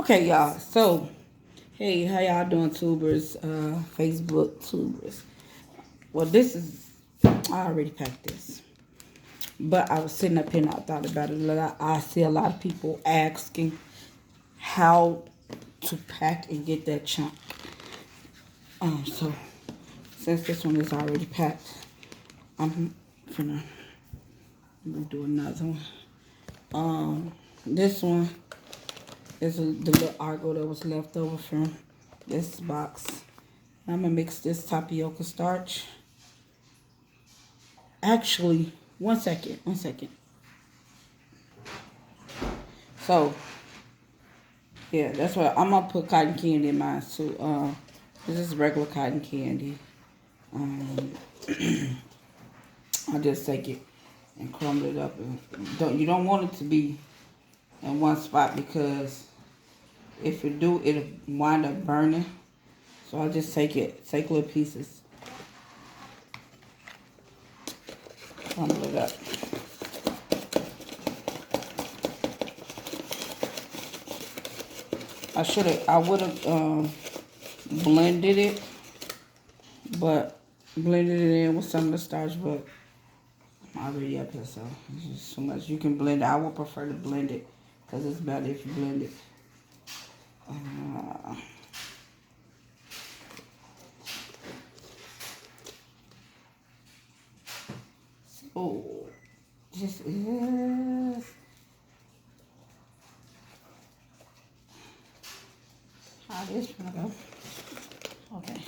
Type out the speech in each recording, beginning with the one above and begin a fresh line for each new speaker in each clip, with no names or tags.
Okay, y'all. So, hey, how y'all doing, tubers? Facebook tubers. Well, this is I already packed this, but I was sitting up here and I thought about it a lot. I see a lot of people asking how to pack and get that chunk. So since this one is already packed, I'm gonna do another one. This one is the little argo that was left over from this box. I'm gonna mix this tapioca starch. Actually, one second. So, yeah, that's what I'm gonna put cotton candy in mine too. This is regular cotton candy. Um, I just take it and crumble it up. And you don't want it to be in one spot because if you do, it'll wind up burning. So I just take little pieces, crumble it up. I would have blended it, but blended it in with some of the starch, but I'm already up here, so it's just so much. You can blend it. I would prefer to blend it because it's better if you blend it. Uh, so this is how this gonna go. Okay.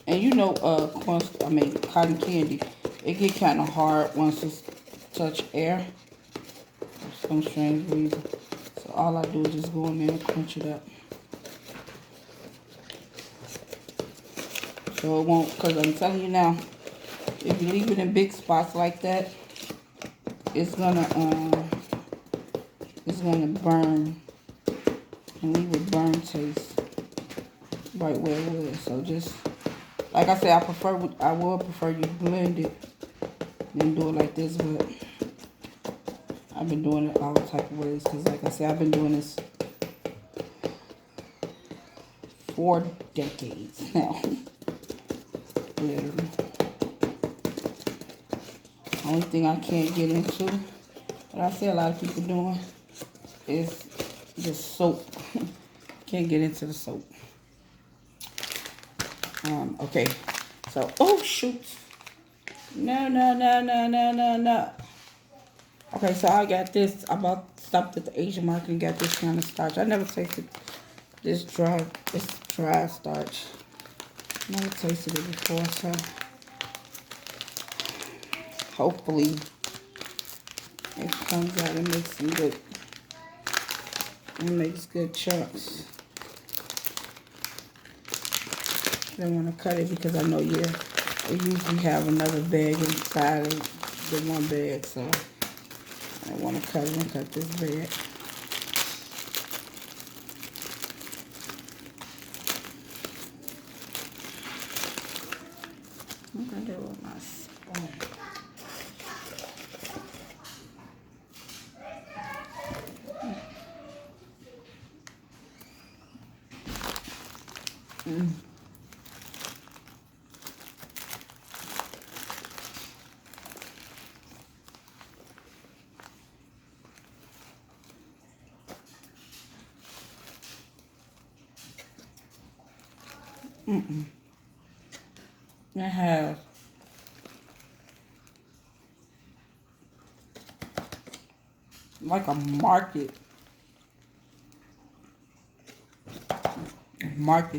And you know, cotton candy, it get kind of hard once it's touch air for some strange reason. So all I do is just go in there and crunch it up. So it won't, because I'm telling you now, if you leave it in big spots like that, it's gonna burn and leave a burn taste right where it was. So just like I said, I would prefer you blend it than do it like this, but I've been doing it all type of ways because like I said, I've been doing this for decades now. Literally. Only thing I can't get into, but I see a lot of people doing, is the soap. Can't get into the soap. Okay. So, oh shoot. No, no, no, no, no, no, no. Okay, so I got this. I stopped at the Asian market and got this kind of starch. I never tasted this dry starch. Never tasted it before, so hopefully it comes out and makes some good. It makes good chunks. I don't want to cut it because I know we usually have another bag inside of the one bag, so I want to cut it and cut this bag. I'm going to do it with my spoon. I have like a market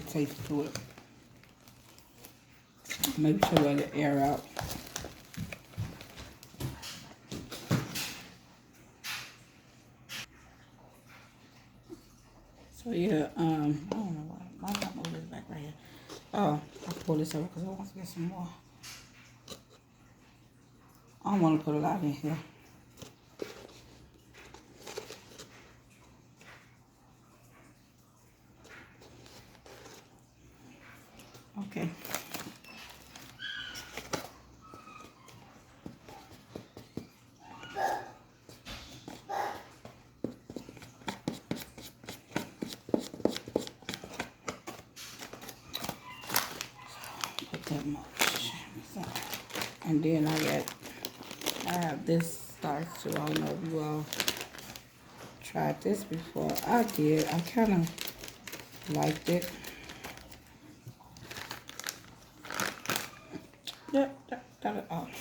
taste to it. Maybe to let it air out. So yeah, I don't know why I move this back right here. Oh, I pull this over because I want to get some more. I don't want to put a lot in here. Okay. And then I have this starch too. I don't know if you all tried this before. I did. I kind of liked it. Yep, got it off.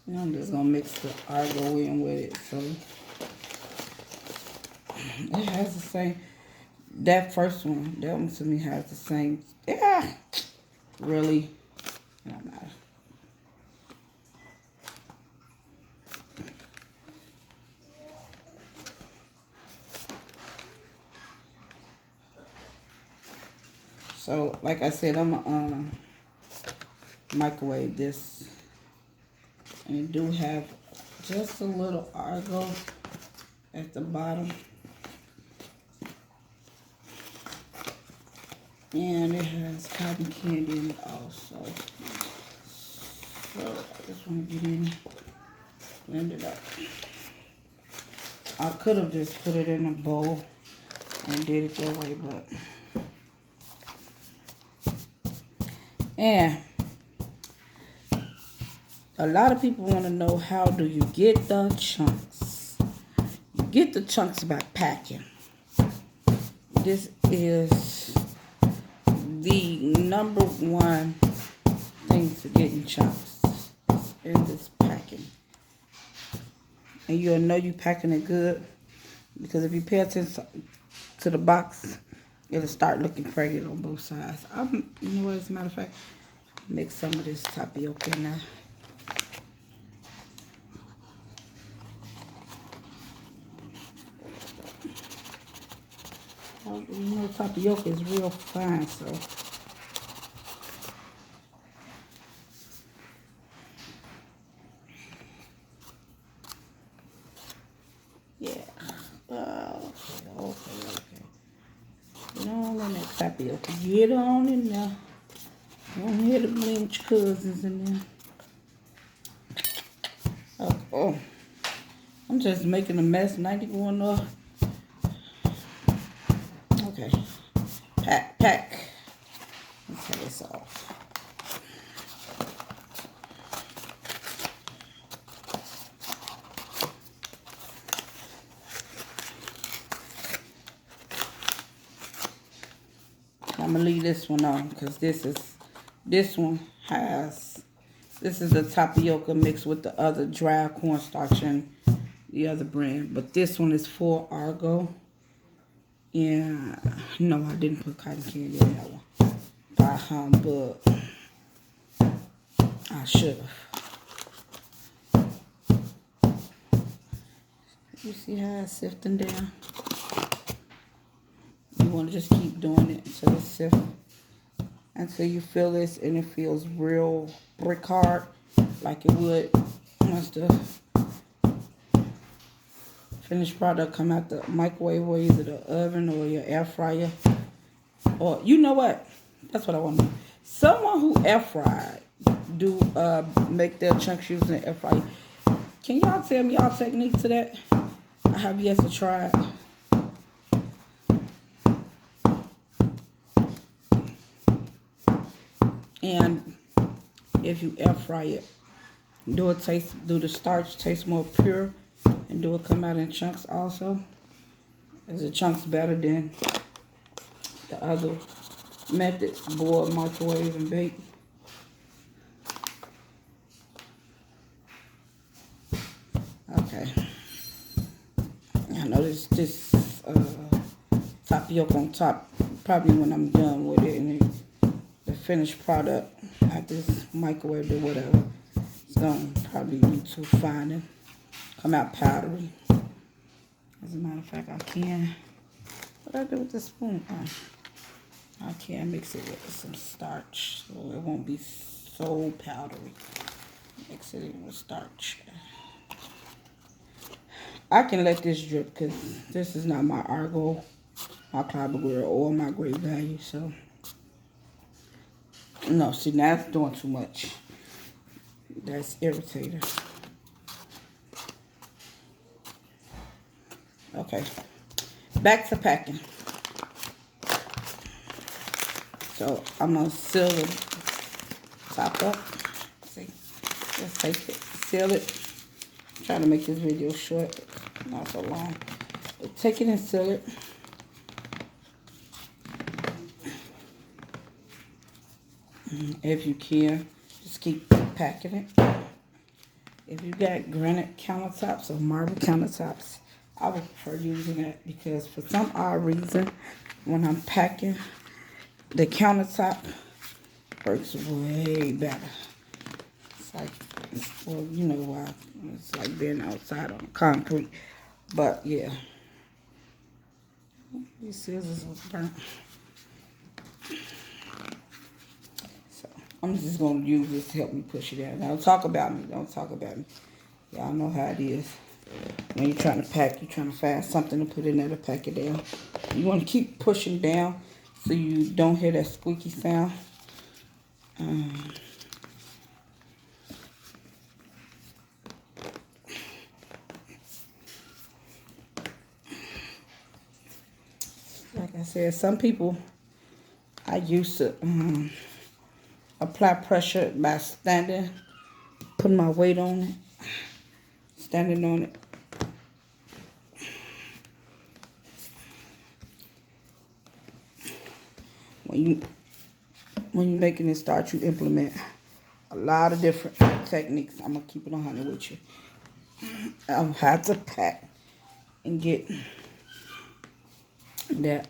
I'm just gonna mix the argo in with it, so it has the same. That first one, that one to me has the same. Yeah, really. It don't matter. So, like I said, I'm gonna microwave this, and it do have just a little argo at the bottom. And it has cotton candy in it also. So I just want to get in, blend it up. I could have just put it in a bowl and did it that way, but and a lot of people want to know, how do you get the chunks? You get the chunks by packing. This is the number one thing to getting chunks in this packing. And you'll know you packing it good, because if you pay attention to the box, it'll start looking pregnant on both sides. You know what, as a matter of fact, mix some of this tapioca in there. You know, tapioca is real fine, so yeah. Okay. Get on in that tapioca. Get on in there. Don't hear the Blanche cousins in there. Oh, I'm just making a mess and I ain't going off. Okay. Pack. Let's take this off. I'm gonna leave this one on, because this is the tapioca mixed with the other dry cornstarch and the other brand, but this one is full argo. Yeah, no, I didn't put cotton candy in that one by humbug. I should have. You see how it's sifting down? You want to just keep doing it until it's sifts, until you feel this and it feels real brick hard, like it would once the finished product come out the microwave, or either the oven or your air fryer. Or, you know what? That's what I want to know. Someone who air fried make their chunks using the air fryer. Can y'all tell me y'all technique to that? I have yet to try it. And if you air fry it, do the starch taste more pure, and do it come out in chunks also? Is the chunks better than the other methods, boil, microwave, and bake? Okay. I know this tapioca on top, probably when I'm done with it, and the finished product at this microwave or whatever, it's gonna probably be too fine and come out powdery. As a matter of fact, I can. What do I do with the spoon? I can mix it with some starch, so it won't be so powdery. Mix it in with starch. I can let this drip, because this is not my argo, my clabber or my great value. So, no, see, now it's doing too much. That's irritating. Okay, back to packing. So I'm gonna seal the top up. See, let's take it, seal it. I'm trying to make this video short, not so long. But take it and seal it. If you can, just keep packing it. If you got granite countertops or marble countertops, I would prefer using that because for some odd reason, when I'm packing, the countertop works way better. It's like, well, you know why. It's like being outside on concrete. But yeah. These scissors are burnt. So I'm just going to use this to help me push it down. Don't talk about me. Don't talk about me. Y'all know how it is. When you're trying to pack, you're trying to find something to put in there to pack it down. You want to keep pushing down so you don't hear that squeaky sound. Like I said, some people, I used to apply pressure by standing, putting my weight on it, standing on it. When you're making this starch, you implement a lot of different techniques. I'm going to keep it on 100 with you. I'll have to pack and get that.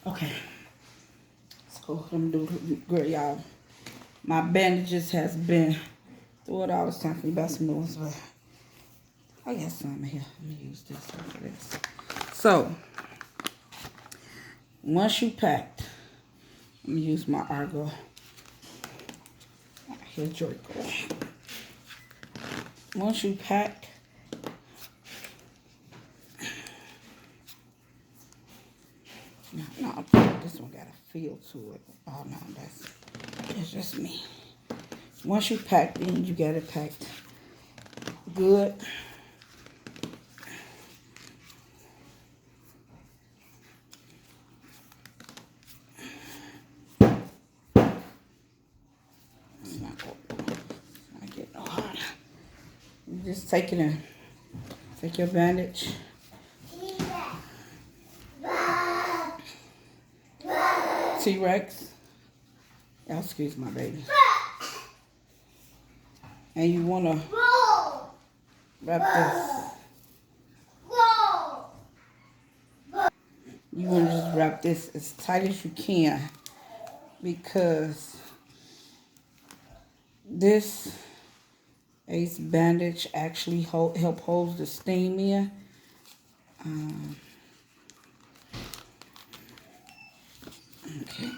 Okay. So let me do good, y'all. My bandages has been through it all. It's time for me to buy some new ones, but I got some here. Let me use this for this. So once you packed, let me use my Argo. Here's Draco. Once you pack, no, this one got a feel to it. Oh no, that's just me. Once you pack, then you got it packed good. It's not getting no harder. You just take it in. Take your bandage. T-Rex. Oh, excuse my baby. And you want to wrap this. You want to just wrap this as tight as you can because this ace bandage actually help hold the steam in. Okay.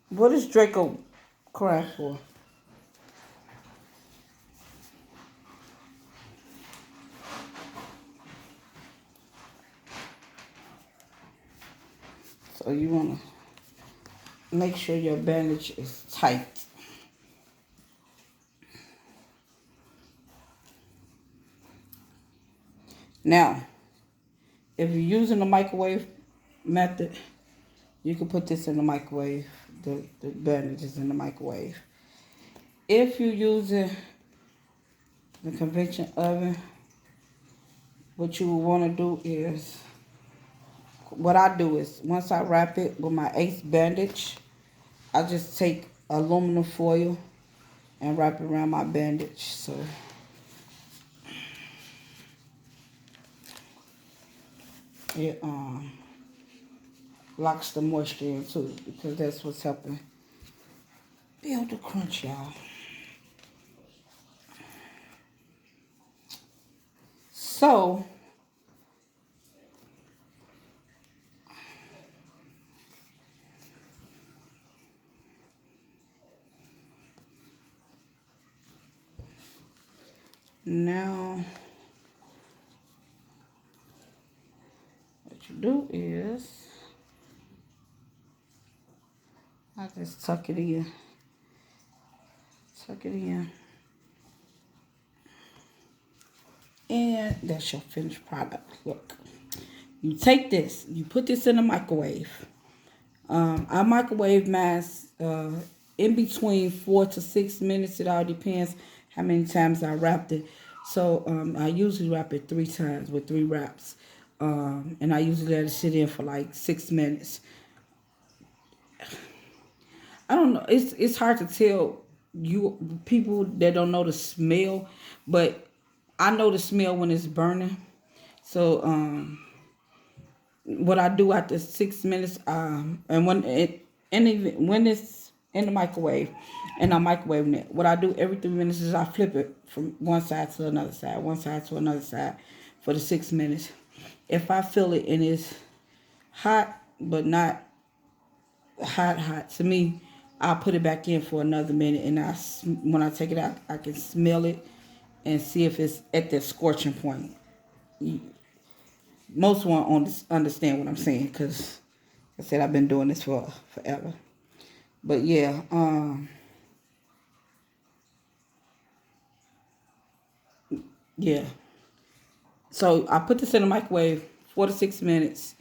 What is Draco crying for? So you want to make sure your bandage is tight. Now, if you're using the microwave method, you can put this in the microwave, the bandages in the microwave. If you're using the convection oven, what you want to do is, what I do is, once I wrap it with my ace bandage, I just take aluminum foil and wrap it around my bandage. So it locks the moisture in too, because that's what's helping build the crunch, y'all. So now what you do is, I just tuck it in. Tuck it in. And that's your finished product. Look, you take this, you put this in the microwave. I microwave mine in between 4 to 6 minutes. It all depends how many times I wrapped it. So I usually wrap it 3 times with 3 wraps. And I usually let it sit in for like 6 minutes. I don't know. It's hard to tell you people that don't know the smell, but I know the smell when it's burning. So what I do after 6 minutes, and when it's in the microwave, and I'm microwaving it, what I do every 3 minutes is I flip it from one side to another side, one side to another side, for the 6 minutes. If I feel it and it's hot but not hot to me, I'll put it back in for another minute, and when I take it out, I can smell it and see if it's at the scorching point. Most won't understand what I'm saying because I said I've been doing this for forever. But yeah, yeah. So I put this in the microwave 4 to 6 minutes,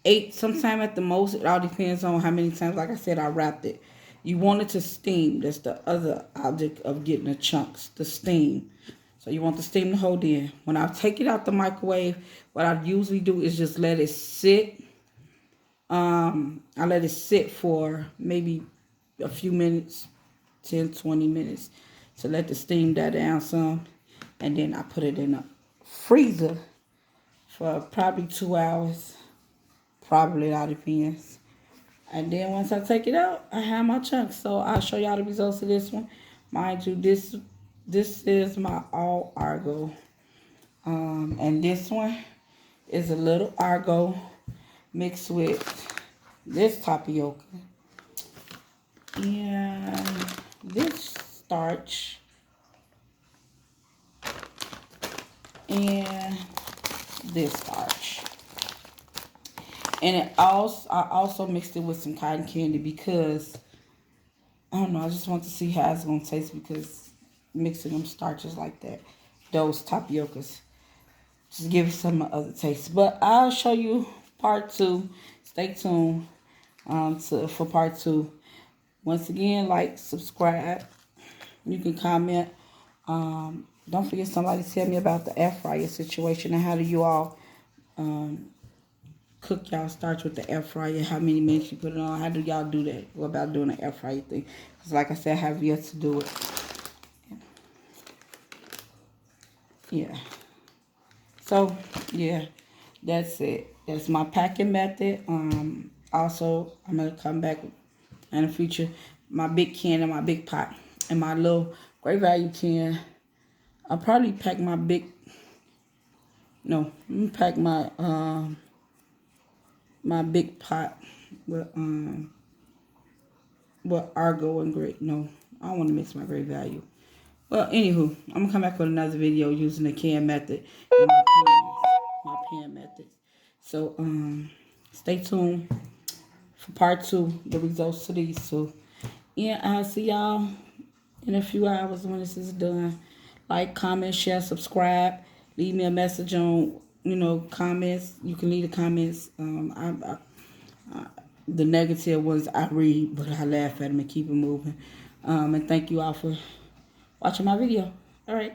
8 sometime at the most. It all depends on how many times. Like I said, I wrapped it. You want it to steam. That's the other object of getting the chunks, the steam. So you want the steam to hold in. When I take it out the microwave, what I usually do is just let it sit. I let it sit for maybe a few minutes, 10, 20 minutes, to let the steam die down some. And then I put it in a freezer for probably 2 hours. Probably, it all depends. And then once I take it out, I have my chunks. So I'll show y'all the results of this one. Mind you, this is my all Argo. And this one is a little Argo mixed with this tapioca and this starch and this starch. And I also mixed it with some cotton candy because I don't know, I just want to see how it's gonna taste, because mixing them starches like that, those tapiocas, just give it some other taste. But I'll show you part 2. Stay tuned for part 2. Once again, like, subscribe. You can comment. Don't forget, somebody tell me about the air fryer situation and how do you all cook y'all starch with the air fryer. How many minutes you put it on? How do y'all do that? What about doing the air fryer thing? Because like I said, I have yet to do it. Yeah. So, yeah, that's it. That's my packing method. Also, I'm going to come back in the future. My big can and my big pot and my little Great Value can. I'll probably pack my big, no, I'm going to pack my big pot with Argo and Great. No, I don't want to mix my Great Value. Well, anywho, I'm going to come back with another video using the can method and my pan method. So, stay tuned for part 2, the results to these 2. And I'll see y'all in a few hours when this is done. Like, comment, share, subscribe. Leave me a message on, comments. You can leave the comments. The negative ones I read, but I laugh at them and keep it moving. And thank you all for watching my video. All right.